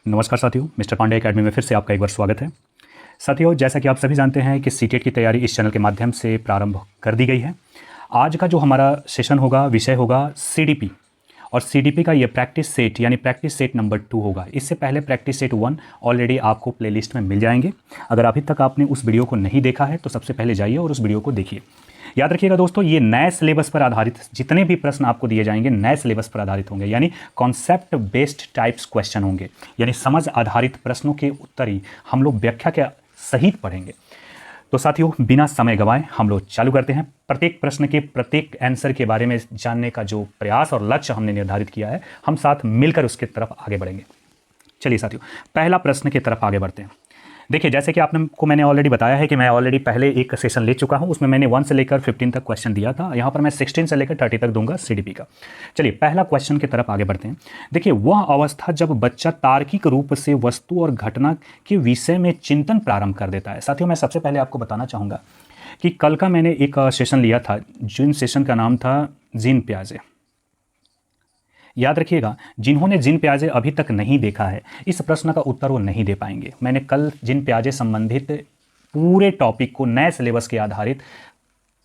नमस्कार साथियों, mister Pandey academy में फिर से आपका एक बार स्वागत है। साथियों, जैसा कि आप सभी जानते हैं कि सीटेट की तैयारी इस चैनल के माध्यम से प्रारंभ कर दी गई है। आज का जो हमारा सेशन होगा, विषय होगा सीडीपी, और सीडीपी का ये प्रैक्टिस सेट यानी प्रैक्टिस सेट नंबर 2 होगा। इससे पहले प्रैक्टिस सेट 1 ऑलरेडी आपको प्लेलिस्ट में मिल जाएंगे। अगर अभी तक आपने उस वीडियो को नहीं देखा है तो सबसे पहले जाइए और उस वीडियो को देखिए। याद रखिएगा दोस्तों, ये नए सिलेबस पर आधारित जितने भी प्रश्न आपको दिए जाएंगे नए सिलेबस पर आधारित होंगे, यानी कॉन्सेप्ट बेस्ड टाइप्स क्वेश्चन होंगे, यानी समझ आधारित प्रश्नों के उत्तर ही हम लोग व्याख्या के सहित पढ़ेंगे। तो साथियों, बिना समय गंवाए हम लोग चालू करते हैं। प्रत्येक प्रश्न के प्रत्येक आंसर के बारे में जानने का जो प्रयास और लक्ष्य हमने निर्धारित किया है, हम साथ मिलकर उसके तरफ आगे बढ़ेंगे। चलिए साथियों, पहला प्रश्न की तरफ आगे बढ़ते हैं। देखिए, जैसे कि मैंने ऑलरेडी बताया है कि मैं ऑलरेडी पहले एक सेशन ले चुका हूं, उसमें मैंने 1 से लेकर 15 तक क्वेश्चन दिया था। यहां पर मैं 16 से लेकर 30 तक दूंगा सीडीपी का। चलिए पहला क्वेश्चन की तरफ आगे बढ़ते हैं। देखिए, वह अवस्था जब बच्चा तार्किक रूप से वस्तु और घटना के विषय में चिंतन प्रारंभ कर देता है। साथियों, मैं सबसे पहले आपको बताना चाहूँगा कि कल का मैंने एक सेशन लिया था, जिन सेशन का नाम था जीन पियाजे। याद रखिएगा, जिन्होंने जीन पियाजे अभी तक नहीं देखा है, इस प्रश्न का उत्तर वो नहीं दे पाएंगे। मैंने कल जीन पियाजे संबंधित पूरे टॉपिक को नए सिलेबस के आधारित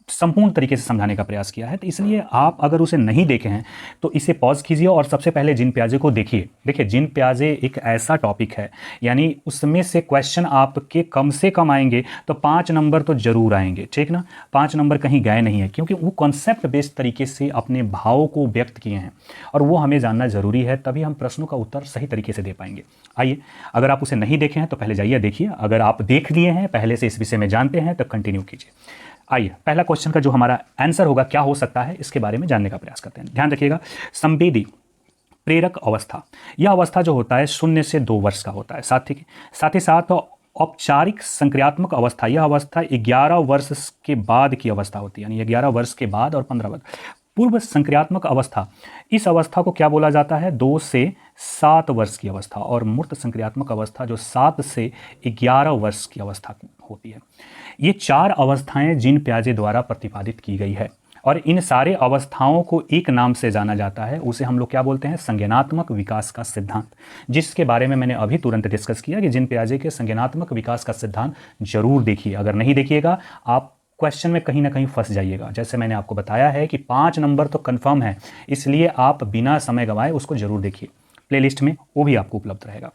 संपूर्ण तरीके से समझाने का प्रयास किया है। तो इसलिए आप अगर उसे नहीं देखे हैं तो इसे पॉज कीजिए और सबसे पहले जीन पियाजे को देखिए। देखिए, जीन पियाजे एक ऐसा टॉपिक है, यानी उसमें से क्वेश्चन आपके कम से कम आएंगे तो 5 नंबर तो जरूर आएंगे, ठीक ना। 5 नंबर कहीं गए नहीं है, क्योंकि वो कॉन्सेप्ट बेस्ड तरीके से अपने भावों को व्यक्त किए हैं और वो हमें जानना जरूरी है, तभी हम प्रश्नों का उत्तर सही तरीके से दे पाएंगे। आइए, अगर आप उसे नहीं देखे हैं तो पहले जाइए देखिए। अगर आप देख लिए हैं, पहले से इस विषय में जानते हैं, तो कंटिन्यू कीजिए। आइए, पहला क्वेश्चन का जो हमारा आंसर होगा क्या हो सकता है, इसके बारे में जानने का प्रयास करते हैं। ध्यान रखिएगा, संवेदी प्रेरक अवस्था, यह अवस्था जो होता है 0 से 2 वर्ष का होता है। साथ ही साथ औपचारिक संक्रियात्मक अवस्था, यह अवस्था 11 वर्ष के बाद की अवस्था होती है, यानी 11 वर्ष के बाद और 15 वर्ष। पूर्व संक्रियात्मक अवस्था, इस अवस्था को क्या बोला जाता है, 2 से 7 वर्ष की अवस्था। और मूर्त संक्रियात्मक अवस्था जो 7 से 11 वर्ष की अवस्था होती है। ये 4 अवस्थाएं जीन पियाजे द्वारा प्रतिपादित की गई है और इन सारे अवस्थाओं को एक नाम से जाना जाता है। उसे हम लोग क्या बोलते हैं, संज्ञानात्मक विकास का सिद्धांत, जिसके बारे में मैंने अभी तुरंत डिस्कस किया कि जीन पियाजे के संज्ञानात्मक विकास का सिद्धांत जरूर देखिए। अगर नहीं देखिएगा आप क्वेश्चन में कहीं ना कहीं फंस जाइएगा। जैसे मैंने आपको बताया है कि 5 नंबर तो कंफर्म है, इसलिए आप बिना समय गंवाए उसको जरूर देखिए। प्लेलिस्ट में वो भी आपको उपलब्ध रहेगा।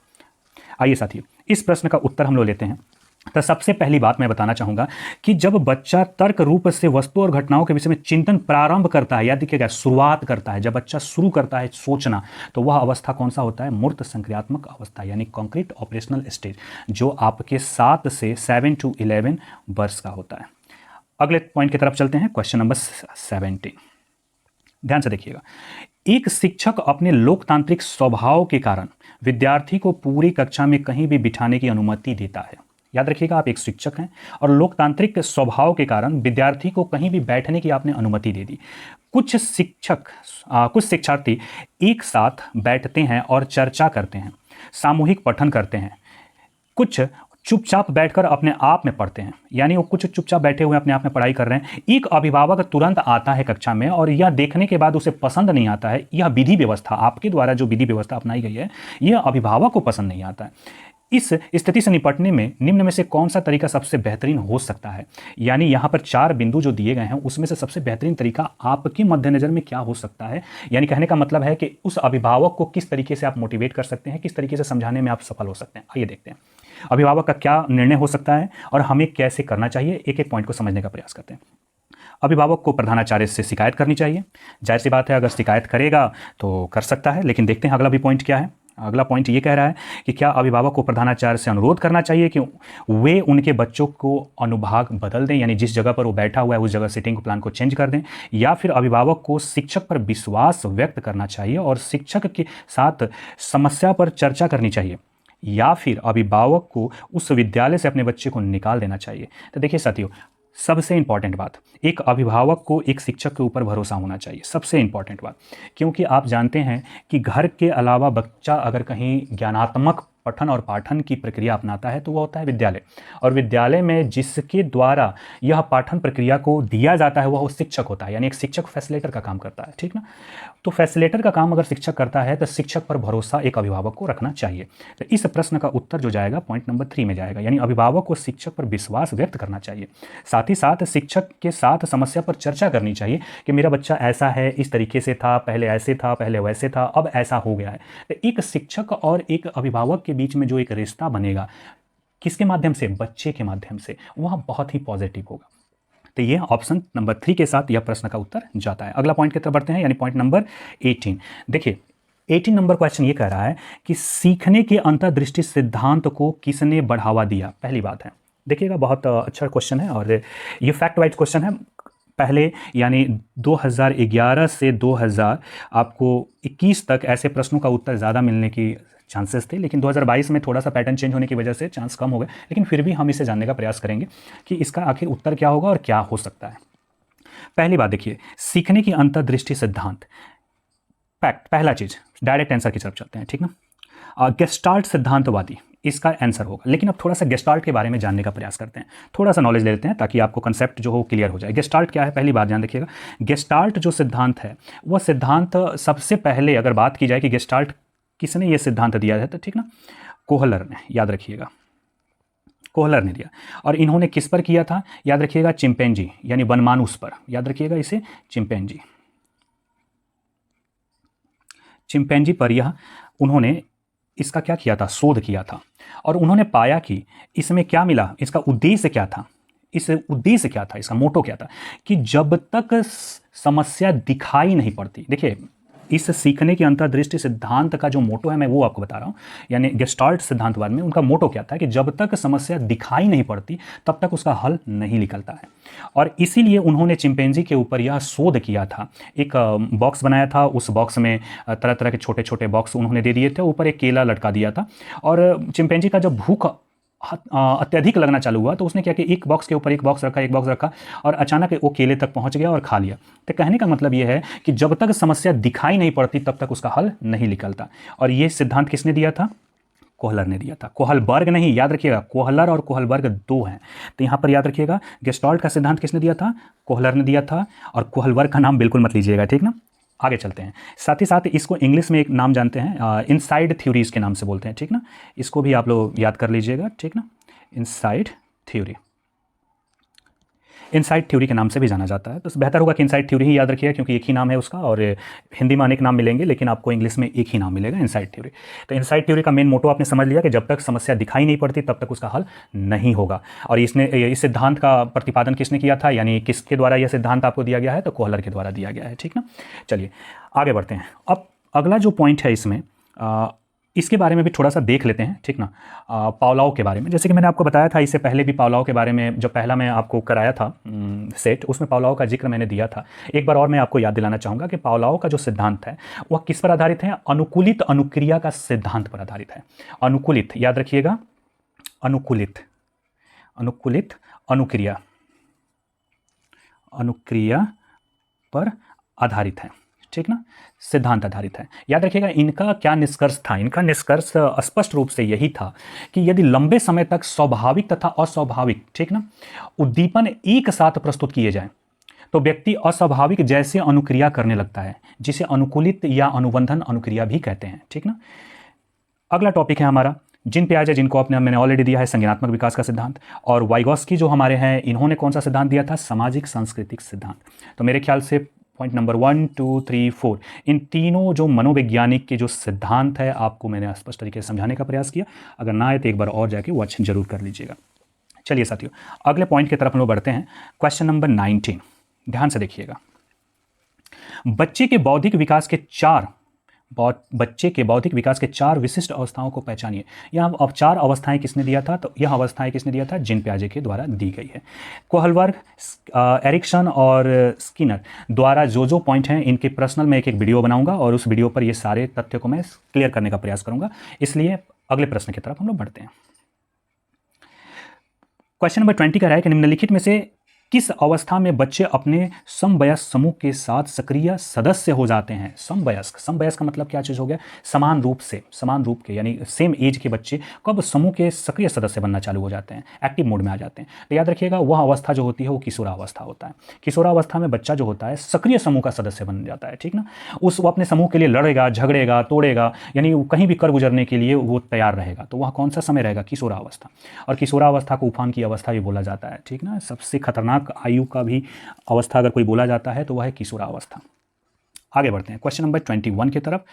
आइए साथियों, इस प्रश्न का उत्तर हम लोग लेते हैं। तो सबसे पहली बात मैं बताना चाहूँगा कि जब बच्चा तर्क रूप से वस्तु और घटनाओं के विषय में चिंतन प्रारंभ करता है, याद रखिएगा शुरुआत करता है, जब बच्चा शुरू करता है सोचना, तो वह अवस्था कौन सा होता है, मूर्त संक्रियात्मक अवस्था, यानी कॉन्क्रीट ऑपरेशनल स्टेज, जो आपके 7 से 7 to 11 वर्ष का होता है। अगले पॉइंट की तरफ चलते हैं, क्वेश्चन नंबर 17। ध्यान से देखिएगा, एक शिक्षक अपने लोकतांत्रिक स्वभाव के कारण विद्यार्थी को पूरी कक्षा में कहीं भी बिठाने की अनुमति देता है। याद रखिएगा, आप एक शिक्षक हैं और लोकतांत्रिक स्वभाव के कारण विद्यार्थी को कहीं भी बैठने की आपने अनुमति दे दी। कुछ शिक्षार्थी एक साथ बैठते हैं और चर्चा करते हैं, सामूहिक पठन करते हैं, कुछ चुपचाप बैठकर अपने आप में पढ़ते हैं, यानी वो कुछ चुपचाप बैठे हुए अपने आप में पढ़ाई कर रहे हैं। एक अभिभावक तुरंत आता है कक्षा में और यह देखने के बाद उसे पसंद नहीं आता है, यह विधि व्यवस्था आपके द्वारा जो विधि व्यवस्था अपनाई गई है, यह अभिभावक को पसंद नहीं आता है। इस स्थिति से निपटने में निम्न में से कौन सा तरीका सबसे बेहतरीन हो सकता है, यानी यहाँ पर 4 बिंदु जो दिए गए हैं उसमें से सबसे बेहतरीन तरीका आपके मद्देनजर में क्या हो सकता है। यानी कहने का मतलब है कि उस अभिभावक को किस तरीके से आप मोटिवेट कर सकते हैं, किस तरीके से समझाने में आप सफल हो सकते हैं। आइए देखते हैं अभिभावक का क्या निर्णय हो सकता है और हमें कैसे करना चाहिए। एक एक पॉइंट को समझने का प्रयास करते हैं। अभिभावक को प्रधानाचार्य से शिकायत करनी चाहिए। जाहिर सी बात है, अगर शिकायत करेगा तो कर सकता है, लेकिन देखते हैं अगला भी पॉइंट क्या है। अगला पॉइंट ये कह रहा है कि क्या अभिभावक को प्रधानाचार्य से अनुरोध करना चाहिए कि वे उनके बच्चों को अनुभाग बदल दें, यानी जिस जगह पर वो बैठा हुआ है उस जगह सीटिंग प्लान को चेंज कर दें, या फिर अभिभावक को शिक्षक पर विश्वास व्यक्त करना चाहिए और शिक्षक के साथ समस्या पर चर्चा करनी चाहिए, या फिर अभिभावक को उस विद्यालय से अपने बच्चे को निकाल देना चाहिए। तो देखिए साथियों, सबसे इंपॉर्टेंट बात, एक अभिभावक को एक शिक्षक के ऊपर भरोसा होना चाहिए, सबसे इंपॉर्टेंट बात। क्योंकि आप जानते हैं कि घर के अलावा बच्चा अगर कहीं ज्ञानात्मक पठन और पाठन की प्रक्रिया अपनाता है तो वह होता है विद्यालय। और विद्यालय में जिसके द्वारा यह पाठन प्रक्रिया को दिया जाता है वह शिक्षक होता है, यानी एक शिक्षक फैसिलिटेटर का काम करता है, ठीक ना। तो फैसिलिटेटर का काम अगर शिक्षक करता है तो शिक्षक पर भरोसा एक अभिभावक को रखना चाहिए। तो इस प्रश्न का उत्तर जो जाएगा पॉइंट नंबर 3 में जाएगा, यानी अभिभावक को शिक्षक पर विश्वास व्यक्त करना चाहिए। साथ ही साथ शिक्षक के साथ समस्या पर चर्चा करनी चाहिए कि मेरा बच्चा ऐसा है, इस तरीके से था, पहले ऐसे था, पहले वैसे था, अब ऐसा हो गया है। तो एक शिक्षक और एक अभिभावक के बीच में जो एक रिश्ता बनेगा, किसके माध्यम से? बच्चे के माध्यम से, वह बहुत ही पॉजिटिव होगा। तो ये ऑप्शन नंबर 3 के साथ यह प्रश्न का उत्तर जाता है। अगला पॉइंट की तरफ बढ़ते हैं, यानी पॉइंट नंबर 18। देखिए 18 नंबर क्वेश्चन ये कह रहा है कि सीखने के अंतर्दृष्टि सिद्धांत को किसने बढ़ावा दिया। पहली बात है, देखिएगा बहुत अच्छा क्वेश्चन है और ये फैक्ट वाइज क्वेश्चन है। पहले यानी 2011 से 2021 तक ऐसे प्रश्नों का उत्तर ज़्यादा मिलने की चांसेस थे, लेकिन 2022 में थोड़ा सा पैटर्न चेंज होने की वजह से चांस कम हो गए, लेकिन फिर भी हम इसे जानने का प्रयास करेंगे कि इसका आखिर उत्तर क्या होगा और क्या हो सकता है। पहली बात देखिए, सीखने की अंतर्दृष्टि सिद्धांत, फैक्ट, पहला चीज डायरेक्ट आंसर की तरफ चलते हैं, ठीक ना। गेस्टाल्ट सिद्धांतवादी इसका आंसर होगा, लेकिन अब थोड़ा सा गेस्टाल्ट के बारे में जानने का प्रयास करते हैं, थोड़ा सा नॉलेज ले लेते हैं ताकि आपको कंसेप्ट जो हो क्लियर हो जाए। गेस्टाल्ट क्या है, पहली बात ध्यान रखिएगा। गेस्टाल्ट जो सिद्धांत है वह सिद्धांत सबसे पहले अगर बात की जाए कि गेस्टाल्ट किसने ये सिद्धांत दिया है तो ठीक ना, कोहलर ने, याद रखिएगा, कोहलर ने दिया। और इन्होंने किस पर किया था, याद रखिएगा, चिंपैंजी यानी वनमानुस पर, याद रखिएगा इसे, चिंपैंजी पर यह उन्होंने इसका क्या किया था, शोध किया था। और उन्होंने पाया कि इसमें क्या मिला, इसका उद्देश्य क्या था, इसका मोटो क्या था, कि जब तक समस्या दिखाई नहीं पड़ती। देखिए इस सीखने की अंतर्दृष्टि सिद्धांत का जो मोटो है मैं वो आपको बता रहा हूँ, यानी गेस्टाल्ट सिद्धांतवाद में उनका मोटो क्या था कि जब तक समस्या दिखाई नहीं पड़ती तब तक उसका हल नहीं निकलता है। और इसीलिए उन्होंने चिंपैंजी के ऊपर यह शोध किया था। एक बॉक्स बनाया था, उस बॉक्स में तरह तरह के छोटे छोटे बॉक्स उन्होंने दे दिए थे, ऊपर एक केला लटका दिया था। और चिंपैंजी का जब भूख अत्यधिक लगना चालू हुआ तो उसने क्या कि एक बॉक्स के ऊपर एक बॉक्स रखा और अचानक वो केले तक पहुंच गया और खा लिया। तो कहने का मतलब ये है कि जब तक समस्या दिखाई नहीं पड़ती तब तक उसका हल नहीं निकलता। और ये सिद्धांत किसने दिया था, कोहलर ने दिया था। कोहलबर्ग नहीं, याद रखिएगा, कोहलर और कोहलबर्ग दो हैं। तो यहाँ पर याद रखिएगा गेस्टाल्ट का सिद्धांत किसने दिया था, कोहलर ने दिया था। और कोहलबर्ग का नाम बिल्कुल मत लीजिएगा, ठीक ना। आगे चलते हैं, साथ ही साथ इसको इंग्लिश में एक नाम जानते हैं, इनसाइड थ्योरीज के नाम से बोलते हैं, ठीक ना। इसको भी आप लोग याद कर लीजिएगा, ठीक ना। इनसाइड थ्योरी के नाम से भी जाना जाता है, तो बेहतर होगा कि इनसाइड थ्योरी ही याद रखिएगा क्योंकि एक ही नाम है उसका, और हिंदी में अनेक नाम मिलेंगे लेकिन आपको इंग्लिश में एक ही नाम मिलेगा, इनसाइड थ्योरी। तो इनसाइड थ्योरी का मेन मोटो आपने समझ लिया कि जब तक समस्या दिखाई नहीं पड़ती तब तक उसका हल नहीं होगा। और इस सिद्धांत का प्रतिपादन किसने किया था, यानी किसके द्वारा यह सिद्धांत आपको दिया गया है, तो कोहलर के द्वारा दिया गया है, ठीक ना। चलिए आगे बढ़ते हैं। अब अगला जो पॉइंट है इसमें इसके बारे में भी थोड़ा सा देख लेते हैं, ठीक ना। पावलोव के बारे में, जैसे कि मैंने आपको बताया था इससे पहले भी पावलोव के बारे में, जब पहला मैं आपको कराया था सेट, उसमें पावलोव का जिक्र मैंने दिया था। एक बार और मैं आपको याद दिलाना चाहूँगा कि पावलोव का जो सिद्धांत है वह किस पर आधारित है, अनुकूलित अनुक्रिया का सिद्धांत पर आधारित है। अनुकूलित, याद रखिएगा, अनुकूलित अनुक्रिया पर आधारित है, ठीक ना, सिद्धांत आधारित है। याद रखिएगा इनका क्या निष्कर्ष था, इनका निष्कर्ष स्पष्ट रूप से यही था कि यदि लंबे समय तक स्वाभाविक तथा अस्वाभाविक, ठीक ना, उद्दीपन एक साथ प्रस्तुत किए जाएं तो व्यक्ति अस्वाभाविक जैसे अनुक्रिया करने लगता है, जिसे अनुकूलित या अनुबंधन अनुक्रिया भी कहते हैं, ठीक ना। अगला टॉपिक है हमारा जिन पे आज है, जिनको मैंने ऑलरेडी दिया है, संज्ञानात्मक विकास का सिद्धांत। और वाइगोस्की जो हमारे हैं, इन्होंने कौन सा सिद्धांत दिया था, सामाजिक सांस्कृतिक सिद्धांत। तो मेरे ख्याल से पॉइंट नंबर 1, 2, 3, 4 इन तीनों जो मनोवैज्ञानिक के जो सिद्धांत है आपको मैंने स्पष्ट तरीके से समझाने का प्रयास किया। अगर ना आए तो एक बार और जाके वॉच जरूर कर लीजिएगा। चलिए साथियों, अगले पॉइंट की तरफ हम लोग बढ़ते हैं। क्वेश्चन नंबर 19, ध्यान से देखिएगा। बच्चे के बौद्धिक विकास के 4 विशिष्ट अवस्थाओं को पहचानिए। यहाँ अब 4 अवस्थाएं किसने दिया था, तो यह अवस्थाएं किसने दिया था, जिन पियाजे के द्वारा दी गई है। कोहलबर्ग, एरिक्सन और स्किनर द्वारा जो पॉइंट हैं इनके पर्सनल में एक वीडियो बनाऊंगा और उस वीडियो पर ये सारे तथ्यों को मैं क्लियर करने का प्रयास करूंगा। इसलिए अगले प्रश्न की तरफ हम लोग बढ़ते हैं। क्वेश्चन नंबर 20 का है कि निम्नलिखित में से किस अवस्था में बच्चे अपने समवयस्क समूह के साथ सक्रिय सदस्य हो जाते हैं? समवयस्क, समवयस्क का मतलब क्या चीज़ हो गया? समान रूप के यानी सेम एज के बच्चे कब समूह के सक्रिय सदस्य बनना चालू हो जाते हैं, एक्टिव मोड में आ जाते हैं? तो याद रखिएगा, वह अवस्था जो होती है वो किशोरावस्था होता है। किशोरावस्था में बच्चा जो होता है सक्रिय समूह का सदस्य बन जाता है, ठीक ना। वो अपने समूह के लिए लड़ेगा, झगड़ेगा, तोड़ेगा, यानी कहीं भी कर गुजरने के लिए वो तैयार रहेगा। तो वह कौन सा समय रहेगा? किशोरावस्था। और किशोरावस्था को उफान की अवस्था भी बोला जाता है, ठीक ना। सबसे खतरनाक आयु का भी अवस्था अगर कोई बोला जाता है तो वह है किशोरावस्था। आगे बढ़ते हैं क्वेश्चन नंबर 21 की तरफ।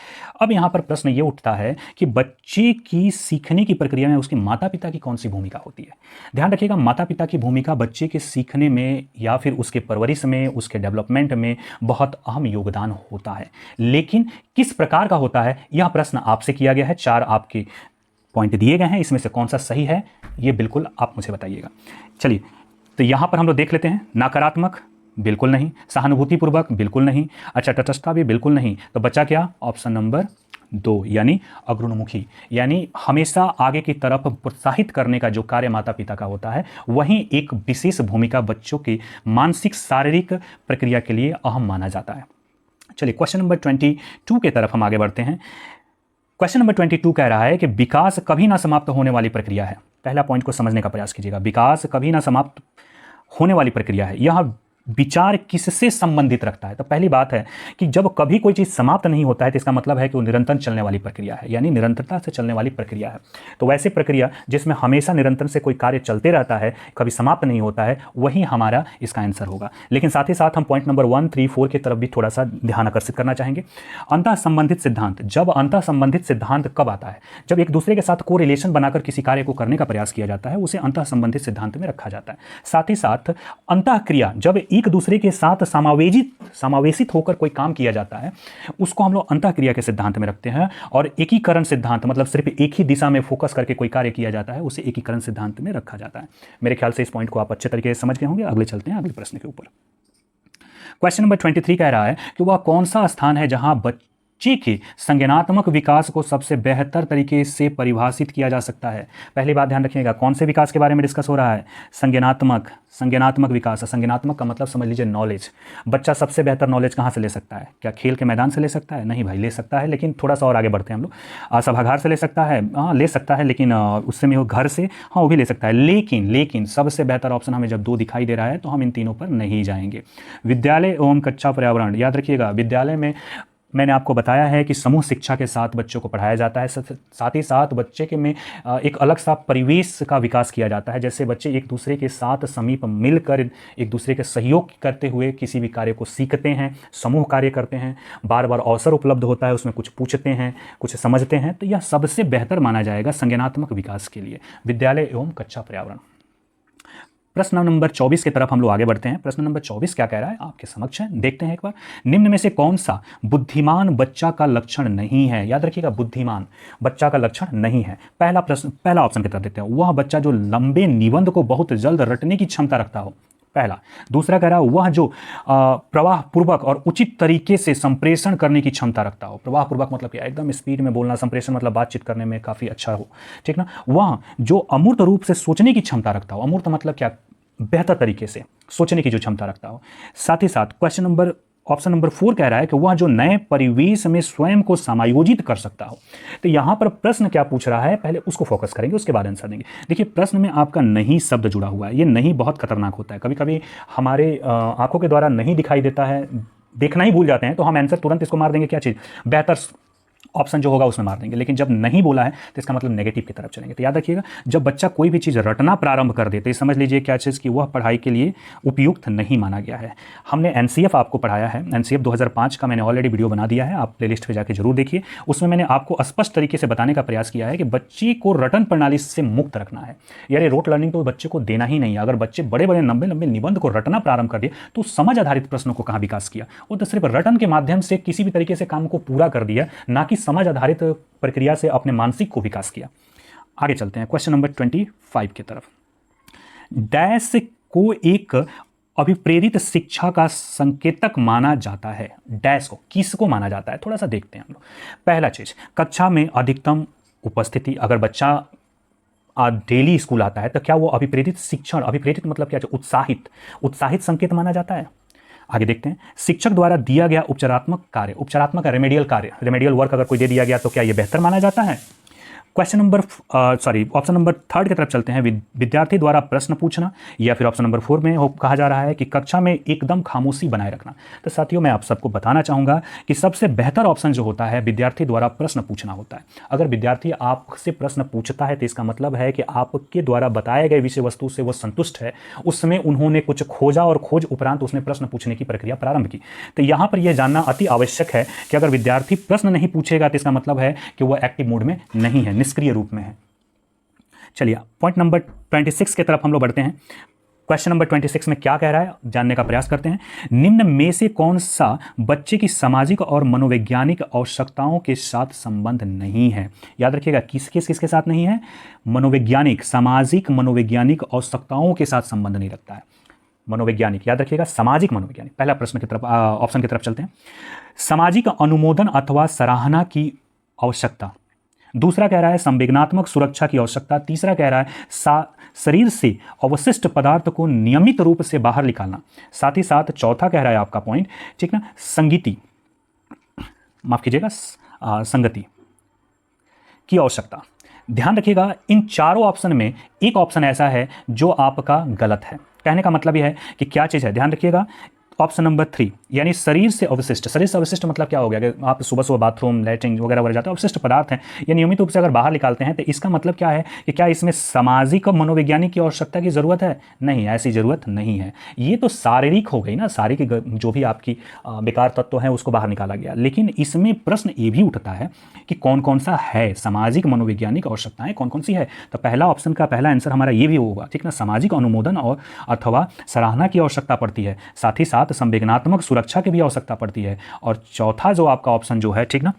अब यहाँ पर प्रश्न ये उठता है कि बच्चे की सीखने की प्रक्रिया में उसके माता पिता की कौन सी भूमिका होती है? ध्यान रखिएगा, माता पिता की भूमिका बच्चे के सीखने में या फिर उसके परवरिश में, उसके डेवलपमेंट में बहुत अहम योगदान होता है। लेकिन किस प्रकार का होता है, यह प्रश्न आपसे किया गया है। 4 आपके पॉइंट दिए गए हैं, इसमें से कौन सा सही है ये बिल्कुल आप मुझे बताइएगा। चलिए, तो यहाँ पर हम लोग देख लेते हैं। नकारात्मक बिल्कुल नहीं, सहानुभूतिपूर्वक बिल्कुल नहीं, अच्छा तटस्थता भी बिल्कुल नहीं। तो बच्चा क्या? ऑप्शन नंबर 2 यानी अग्रणमुखी, यानी हमेशा आगे की तरफ प्रोत्साहित करने का जो कार्य माता पिता का होता है, वहीं एक विशेष भूमिका बच्चों की मानसिक शारीरिक प्रक्रिया के लिए अहम माना जाता है। चलिए क्वेश्चन नंबर 22 की तरफ हम आगे बढ़ते हैं। क्वेश्चन नंबर 22 कह रहा है कि विकास कभी ना समाप्त होने वाली प्रक्रिया है। पहला पॉइंट को समझने का प्रयास कीजिएगा। विकास कभी ना समाप्त होने वाली प्रक्रिया है, यह विचार किससे संबंधित रखता है? तो पहली बात है कि जब कभी कोई चीज़ समाप्त नहीं होता है तो इसका मतलब है कि वो निरंतर चलने वाली प्रक्रिया है, यानी निरंतरता से चलने वाली प्रक्रिया है। तो वैसे प्रक्रिया जिसमें हमेशा निरंतर से कोई कार्य चलते रहता है, कभी समाप्त नहीं होता है, वही हमारा इसका आंसर होगा। लेकिन साथ ही साथ हम पॉइंट नंबर 1, 3, 4 की तरफ भी थोड़ा सा ध्यान आकर्षित करना चाहेंगे। अंतः संबंधित सिद्धांत, जब अंतः संबंधित सिद्धांत कब आता है? जब एक दूसरे के साथ को रिलेशन बनाकर किसी कार्य को करने का प्रयास किया जाता है, उसे अंतः संबंधित सिद्धांत में रखा जाता है। साथ ही साथ अंतः क्रिया, जब एक दूसरे के साथ समावेशित होकर कोई काम किया जाता है, उसको हम लोग अंतःक्रिया के सिद्धांत में रखते हैं। और एकीकरण सिद्धांत, मतलब सिर्फ एक ही दिशा में फोकस करके कोई कार्य किया जाता है, उसे एकीकरण सिद्धांत में रखा जाता है। मेरे ख्याल से इस पॉइंट को आप अच्छे तरीके से समझ गए होंगे। अगले चलते हैं अगले प्रश्न के ऊपर। क्वेश्चन नंबर 23 कह रहा है कि वह कौन सा स्थान है जहां बच्चे के संज्ञानात्मक विकास को सबसे बेहतर तरीके से परिभाषित किया जा सकता है? पहली बात ध्यान रखिएगा, कौन से विकास के बारे में डिस्कस हो रहा है? संज्ञानात्मक विकास। संज्ञानात्मक का मतलब समझ लीजिए नॉलेज। बच्चा सबसे बेहतर नॉलेज कहाँ से ले सकता है? क्या खेल के मैदान से ले सकता है? नहीं भाई, ले सकता है, लेकिन थोड़ा सा और आगे बढ़ते हैं हम लोग। सभागार से ले सकता है? हाँ ले सकता है, लेकिन उससे में वो घर से, हाँ वो भी ले सकता है। लेकिन सबसे बेहतर ऑप्शन हमें जब 2 दिखाई दे रहा है तो हम इन तीनों पर नहीं जाएंगे। विद्यालय एवं कक्षा पर्यावरण। याद रखिएगा, विद्यालय में मैंने आपको बताया है कि समूह शिक्षा के साथ बच्चों को पढ़ाया जाता है। साथ ही साथ बच्चे के में एक अलग सा परिवेश का विकास किया जाता है। जैसे बच्चे एक दूसरे के साथ समीप मिलकर एक दूसरे के सहयोग करते हुए किसी भी कार्य को सीखते हैं, समूह कार्य करते हैं, बार बार अवसर उपलब्ध होता है, उसमें कुछ पूछते हैं, कुछ समझते हैं। तो यह सबसे बेहतर माना जाएगा संज्ञानात्मक विकास के लिए, विद्यालय एवं कक्षा पर्यावरण। प्रश्न नंबर 24 की तरफ हम लोग आगे बढ़ते हैं। प्रश्न नंबर 24 क्या कह रहा है आपके समक्ष है, देखते हैं एक बार। निम्न में से कौन सा बुद्धिमान बच्चा का लक्षण नहीं है? याद रखिएगा, बुद्धिमान बच्चा का लक्षण नहीं है। पहला ऑप्शन की तरफ देखते हैं। वह बच्चा जो लंबे निबंध को बहुत जल्द रटने की क्षमता रखता हो, पहला। दूसरा कह रहा है वह जो प्रवाह पूर्वक और उचित तरीके से संप्रेषण करने की क्षमता रखता हो। प्रवाह पूर्वक मतलब क्या? एकदम स्पीड में बोलना। संप्रेषण मतलब बातचीत करने में काफ़ी अच्छा हो, ठीक ना। वह जो अमूर्त रूप से सोचने की क्षमता रखता हो। अमूर्त मतलब क्या? बेहतर तरीके से सोचने की जो क्षमता रखता हो। साथ ही साथ ऑप्शन नंबर 4 कह रहा है कि वह जो नए परिवेश में स्वयं को समायोजित कर सकता हो। तो यहां पर प्रश्न क्या पूछ रहा है, पहले उसको फोकस करेंगे, उसके बाद आंसर देंगे। देखिए, प्रश्न में आपका नहीं शब्द जुड़ा हुआ है। ये नहीं बहुत खतरनाक होता है। कभी कभी हमारे आंखों के द्वारा नहीं दिखाई देता है, देखना ही भूल जाते हैं, तो हम आंसर तुरंत इसको मार देंगे, क्या चीज़? बेहतर ऑप्शन जो होगा उसमें मार देंगे। लेकिन जब नहीं बोला है तो इसका मतलब नेगेटिव की तरफ चलेंगे। तो याद रखिएगा, जब बच्चा कोई भी चीज़ रटना प्रारंभ कर दे तो समझ लीजिए क्या चीज़ कि वह पढ़ाई के लिए उपयुक्त नहीं माना गया है। हमने एनसीएफ आपको पढ़ाया है। एनसीएफ 2005 का मैंने ऑलरेडी वीडियो बना दिया है, आप प्लेलिस्ट पे जाके जरूर देखिए। उसमें मैंने आपको स्पष्ट तरीके से बताने का प्रयास किया है कि बच्चे को रटन प्रणाली से मुक्त रखना है। यानी रोट लर्निंग तो बच्चे को देना ही नहीं है। अगर बच्चे बड़े बड़े लंबे लंबे निबंध को रटना प्रारंभ कर दिए तो समझ आधारित प्रश्नों को कहाँ विकास किया? वो तो सिर्फ रटन के माध्यम से किसी भी तरीके से काम को पूरा कर दिया, ना कि समझ आधारित प्रक्रिया से अपने मानसिक को विकास किया। आगे चलते हैं क्वेश्चन नंबर 25 की तरफ। डैश को एक अभिप्रेरित शिक्षा का संकेतक माना जाता है। डैश को किसको माना जाता है, थोड़ा सा देखते हैं हम लोग। पहला चीज, कक्षा में अधिकतम उपस्थिति। अगर बच्चा डेली स्कूल आता है, तो क्या वो अभिप्रेरित शिक्षण, अभिप्रेरित मतलब क्या, उत्साहित, उत्साहित संकेत माना जाता है? आगे देखते हैं, शिक्षक द्वारा दिया गया उपचारात्मक कार्य, उपचारात्मक रेमेडियल कार्य, रेमेडियल वर्क अगर कोई दे दिया गया तो क्या ये बेहतर माना जाता है? क्वेश्चन नंबर ऑप्शन नंबर 3 की तरफ चलते हैं, विद्यार्थी द्वारा प्रश्न पूछना, या फिर ऑप्शन नंबर 4 में कहा जा रहा है कि कक्षा में एकदम खामोशी बनाए रखना। तो साथियों, मैं आप सबको बताना चाहूँगा कि सबसे बेहतर ऑप्शन जो होता है विद्यार्थी द्वारा प्रश्न पूछना होता है। अगर विद्यार्थी आपसे प्रश्न पूछता है तो इसका मतलब है कि आपके द्वारा बताए गए विषय वस्तु से वो संतुष्ट है, उसमें उन्होंने कुछ खोजा और खोज उपरांत उसने प्रश्न पूछने की प्रक्रिया प्रारंभ की। तो यहाँ पर यह जानना अति आवश्यक है कि अगर विद्यार्थी प्रश्न नहीं पूछेगा तो इसका मतलब है कि वह एक्टिव मोड में नहीं है, निष्क्रिय रूप में है। चलिए पॉइंट नंबर 26 की तरफ हम लोग बढ़ते हैं। क्वेश्चन नंबर 26 में क्या कह रहा है जानने का प्रयास करते हैं। निम्न में से कौन सा बच्चे की सामाजिक और मनोवैज्ञानिक आवश्यकताओं के साथ संबंध नहीं है? याद रखिएगा, किसके साथ नहीं है? मनोवैज्ञानिक, सामाजिक मनोवैज्ञानिक आवश्यकताओं के साथ संबंध नहीं रखता है। मनोवैज्ञानिक, याद रखिएगा, सामाजिक मनोवैज्ञानिक। पहला प्रश्न की तरफ, ऑप्शन की तरफ चलते हैं। सामाजिक अनुमोदन अथवा सराहना की आवश्यकता। दूसरा कह रहा है संवेदनात्मक सुरक्षा की आवश्यकता। तीसरा कह रहा है शरीर से अवशिष्ट पदार्थ को नियमित रूप से बाहर निकालना। साथ ही साथ चौथा कह रहा है आपका पॉइंट, ठीक ना, संगति की आवश्यकता। ध्यान रखिएगा, इन चारों ऑप्शन में एक ऑप्शन ऐसा है जो आपका गलत है। कहने का मतलब यह है कि क्या चीज़ है, ध्यान रखिएगा। ऑप्शन नंबर 3 यानी शरीर से अवशिष्ट। शरीर से अवशिष्ट मतलब क्या हो गया कि आप सुबह सुबह बाथरूम, लैट्रिन वगैरह वगैरह जाते हैं, अवशिष्ट पदार्थ हैं, ये नियमित रूप से अगर बाहर निकालते हैं तो इसका मतलब क्या है कि क्या इसमें सामाजिक और मनोवैज्ञानिक की आवश्यकता की ज़रूरत है? नहीं, ऐसी ज़रूरत नहीं है। ये तो शारीरिक हो गई ना, शारीरिक जो भी आपकी बेकार तत्व है उसको बाहर निकाला गया। लेकिन इसमें प्रश्न ये भी उठता है कि कौन कौन सा है सामाजिक मनोवैज्ञानिक आवश्यकताएं, कौन कौन सी है? तो पहला ऑप्शन का पहला आंसर हमारा ये भी होगा, ठीक ना, सामाजिक अनुमोदन और अथवा सराहना की आवश्यकता पड़ती है। साथ ही साथ संवेदनात्मक सुरक्षा की भी आवश्यकता पड़ती है। और चौथा जो आपका ऑप्शन जो है, ठीक ना,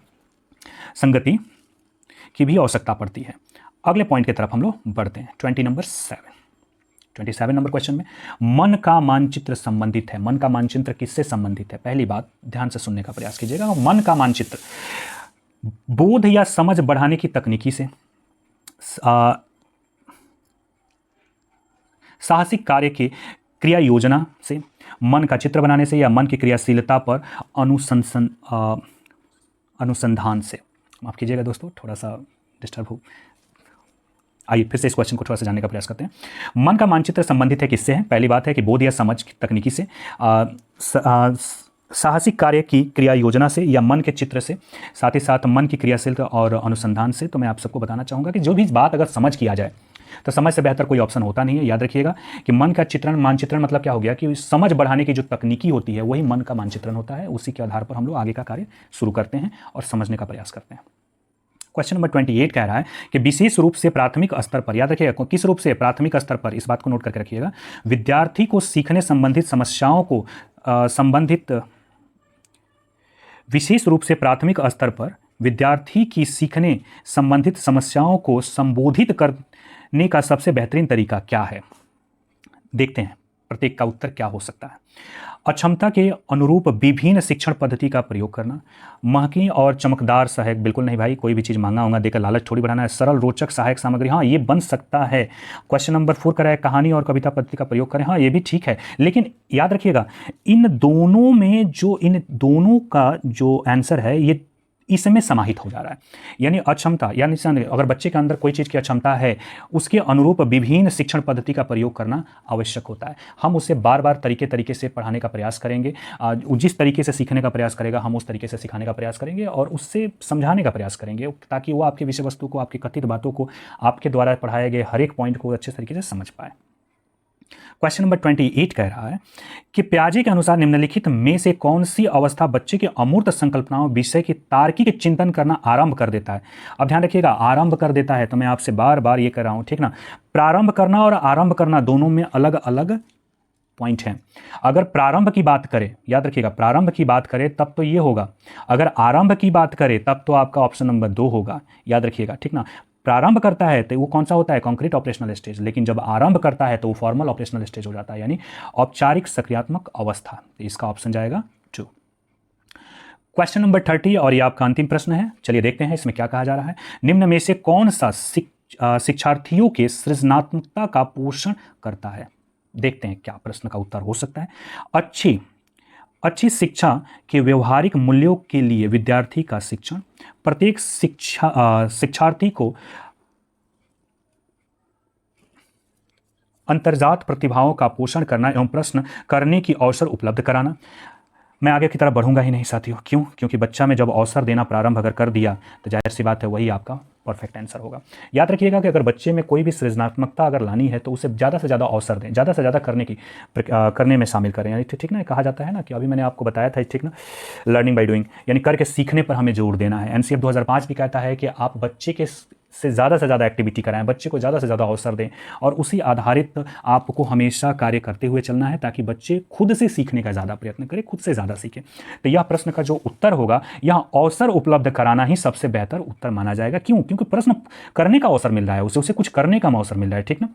संगति की भी आवश्यकता पड़ती है। अगले पॉइंट की तरफ हम लोग बढ़ते हैं। 27 नंबर क्वेश्चन में मन का मानचित्र संबंधित है। मन का मानचित्र किससे संबंधित है? पहली बात ध्यान से सुनने का प्रयास कीजिएगा। मन का मानचित्र बोध या समझ बढ़ाने की तकनीकी से, साहसिक कार्य की क्रिया योजना से, मन का चित्र बनाने से, या मन की क्रियाशीलता पर अनुसंधान से। माफ कीजिएगा दोस्तों, थोड़ा सा डिस्टर्ब हो। आइए फिर से इस क्वेश्चन को थोड़ा सा जानने का प्रयास करते हैं। मन का मानचित्र संबंधित है किससे? है पहली बात है कि बोध या समझ की तकनीकी से, साहसिक कार्य की क्रिया योजना से, या मन के चित्र से, साथ ही साथ मन की क्रियाशीलता और अनुसंधान से। तो मैं आप सबको बताना चाहूँगा कि जो भी बात अगर समझ किया जाए तो समझ से बेहतर कोई ऑप्शन होता नहीं है। याद रखिएगा कि मन का चित्रण, मानचित्रण मतलब क्या हो गया कि समझ बढ़ाने की जो तकनीकी होती है वही मन का मानचित्रण होता है। उसी के आधार पर हम लोग आगे का कार्य शुरू करते हैं और समझने का प्रयास करते हैं। क्वेश्चन नंबर 28 कह रहा है कि विशेष रूप से प्राथमिक स्तर पर, याद रखिएगा किस रूप से, प्राथमिक स्तर पर, इस बात को नोट करके रखिएगा, विद्यार्थी को सीखने संबंधित समस्याओं को विशेष रूप से प्राथमिक स्तर पर विद्यार्थी की सीखने संबंधित समस्याओं को संबोधित करने का सबसे बेहतरीन तरीका क्या है? देखते हैं प्रत्येक का उत्तर क्या हो सकता है। अक्षमता के अनुरूप विभिन्न शिक्षण पद्धति का प्रयोग करना। महंगी और चमकदार सहायक, बिल्कुल नहीं भाई, कोई भी चीज़ महंगा होगा देकर लालच थोड़ी बढ़ाना है। सरल रोचक सहायक सामग्री, हाँ ये बन सकता है। क्वेश्चन नंबर 4 कराए कहानी और कविता पद्धति का प्रयोग करें, हाँ ये भी ठीक है। लेकिन याद रखिएगा इन दोनों का जो आंसर है ये इसमें समाहित हो जा रहा है। यानी अक्षमता, यानी अगर बच्चे के अंदर कोई चीज़ की अक्षमता है उसके अनुरूप विभिन्न शिक्षण पद्धति का प्रयोग करना आवश्यक होता है। हम उसे बार बार तरीके से पढ़ाने का प्रयास करेंगे। जिस तरीके से सीखने का प्रयास करेगा हम उस तरीके से सिखाने का प्रयास करेंगे और उससे समझाने का प्रयास करेंगे ताकि वो आपकी विषय वस्तु को, आपकी कथित बातों को, आपके द्वारा पढ़ाए गए हर एक पॉइंट को अच्छे तरीके से समझ पाए। क्वेश्चन नंबर 28 कह रहा है कि पियाजे के अनुसार निम्नलिखित में से कौन सी अवस्था बच्चे के अमूर्त संकल्पनाओं विषय की तार्किक चिंतन करना आरंभ कर देता है? अब ध्यान रखिएगा, आरंभ कर देता है तो मैं आपसे बार बार ये कर रहा हूं, ठीक ना, प्रारंभ करना और आरंभ करना दोनों में अलग अलग पॉइंट है। अगर प्रारंभ की बात करें, याद रखिएगा प्रारंभ की बात करें तब तो ये होगा, अगर आरंभ की बात करें तब तो आपका ऑप्शन नंबर 2 होगा। याद रखिएगा, ठीक ना, प्रारंभ करता है तो वो कौन सा होता है? Concrete operational stage. लेकिन जब आरंभ करता है तो वो फॉर्मल ऑपरेशनल स्टेज हो जाता है, यानी औपचारिक सक्रियात्मक अवस्था। तो इसका ऑप्शन जाएगा 2। क्वेश्चन नंबर 30 और ये आपका अंतिम प्रश्न है। चलिए देखते हैं इसमें क्या कहा जा रहा है। निम्न में से कौन सा शिक्षार्थियों के सृजनात्मकता का पोषण करता है। देखते हैं क्या प्रश्न का उत्तर हो सकता है। अच्छी शिक्षा के व्यवहारिक मूल्यों के लिए विद्यार्थी का शिक्षण। प्रत्येक शिक्षार्थी को अंतर्जात प्रतिभाओं का पोषण करना एवं प्रश्न करने की अवसर उपलब्ध कराना। मैं आगे की तरफ बढ़ूंगा ही नहीं साथियों। क्यों? क्योंकि बच्चा में जब अवसर देना प्रारंभ अगर कर दिया तो जाहिर सी बात है वही आपका परफेक्ट आंसर होगा। याद रखिएगा कि अगर बच्चे में कोई भी सृजनात्मकता अगर लानी है तो उसे ज़्यादा से ज़्यादा अवसर दें, ज़्यादा से ज़्यादा करने में शामिल करें। यानी ठीक ना, कहा जाता है ना कि अभी मैंने आपको बताया था ठीक ना, लर्निंग बाय डूइंग, यानी करके सीखने पर हमें जोर देना है। एनसीएफ 2005 भी कहता है कि आप बच्चे के से ज़्यादा एक्टिविटी कराएं, बच्चे को ज़्यादा से ज़्यादा अवसर दें और उसी आधारित आपको हमेशा कार्य करते हुए चलना है ताकि बच्चे खुद से सीखने का ज़्यादा प्रयत्न करें, खुद से ज़्यादा सीखें। तो यह प्रश्न का जो उत्तर होगा, यहाँ अवसर उपलब्ध कराना ही सबसे बेहतर उत्तर माना जाएगा। क्यों? क्योंकि प्रश्न करने का अवसर मिल रहा है, उसे कुछ करने का अवसर मिल रहा है। ठीक ना,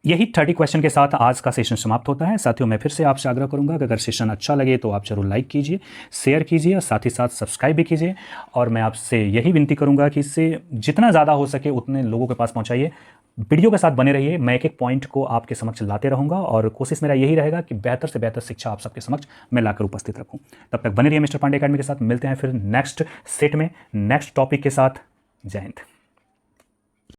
यही 30 क्वेश्चन के साथ आज का सेशन समाप्त होता है। साथियों, मैं फिर से आपसे आग्रह करूंगा कि अगर सेशन अच्छा लगे तो आप जरूर लाइक कीजिए, शेयर कीजिए और साथ ही साथ सब्सक्राइब भी कीजिए। और मैं आपसे यही विनती करूंगा कि इससे जितना ज़्यादा हो सके उतने लोगों के पास पहुंचाइए। वीडियो के साथ बने रहिए, मैं एक एक पॉइंट को आपके समक्ष लाते रहूँगा और कोशिश मेरा यही रहेगा कि बेहतर से बेहतर शिक्षा आप सबके समक्ष मैं लाकर उपस्थित रखूँ। तब तक बने रहिए मिस्टर पांडे अकेडमी के साथ। मिलते हैं फिर नेक्स्ट सेट में नेक्स्ट टॉपिक के साथ। जय हिंद।